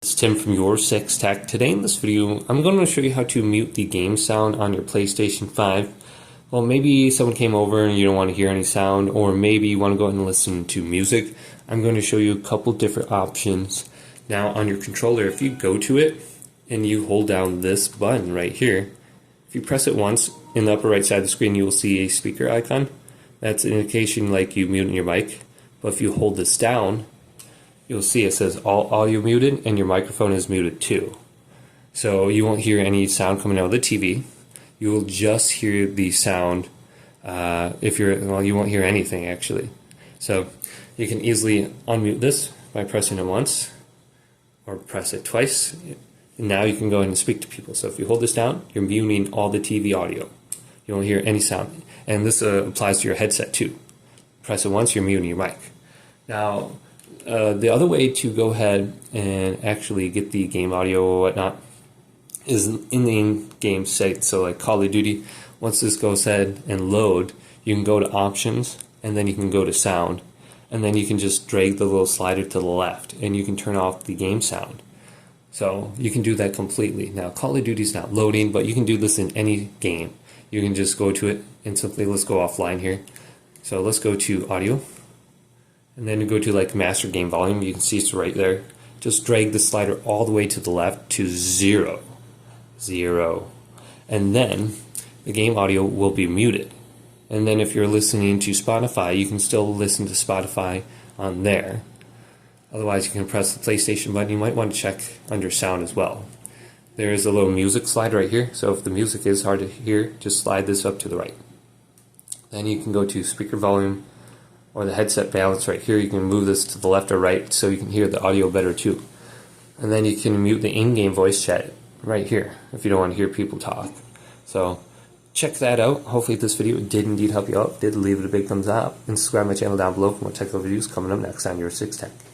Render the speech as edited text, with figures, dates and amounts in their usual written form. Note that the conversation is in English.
It's Tim from YourSixTech. Today in this video, I'm going to show you how to mute the game sound on your PlayStation 5. Well, maybe someone came over and you don't want to hear any sound, or maybe you want to go ahead and listen to music. I'm going to show you a couple different options. Now on your controller, if you go to it and you hold down this button right here, if you press it once, in the upper right side of the screen you will see a speaker icon. That's an indication like you muted your mic. But if you hold this down, you'll see it says all audio muted and your microphone is muted too. So you won't hear any sound coming out of the TV. You will just hear the sound you won't hear anything actually. So you can easily unmute this by pressing it once or press it twice. And now you can go ahead and speak to people. So if you hold this down, you're muting all the TV audio. You won't hear any sound. And this applies to your headset too. Press it once, you're muting your mic. Now, the other way to go ahead and actually get the game audio or whatnot is in the in-game setting. So like Call of Duty, once this goes ahead and load, you can go to options and then you can go to sound, and then you can just drag the little slider to the left and you can turn off the game sound. So you can do that completely. Now Call of Duty is not loading, but you can do this in any game. You can just go to it and simply, let's go offline here. So let's go to audio. And then you go to like master game volume, you can see it's right there. Just drag the slider all the way to the left to 0. And then the game audio will be muted. And then if you're listening to Spotify, you can still listen to Spotify on there. Otherwise you can press the PlayStation button. You might want to check under sound as well. There is a little music slide right here. So if the music is hard to hear, just slide this up to the right. Then you can go to speaker volume, or the headset balance right here. You can move this to the left or right so you can hear the audio better too. And then you can mute the in-game voice chat right here if you don't want to hear people talk. So check that out. Hopefully this video did indeed help you out. Did leave it a big thumbs up and subscribe to my channel down below for more technical videos coming up next on YourSixTech.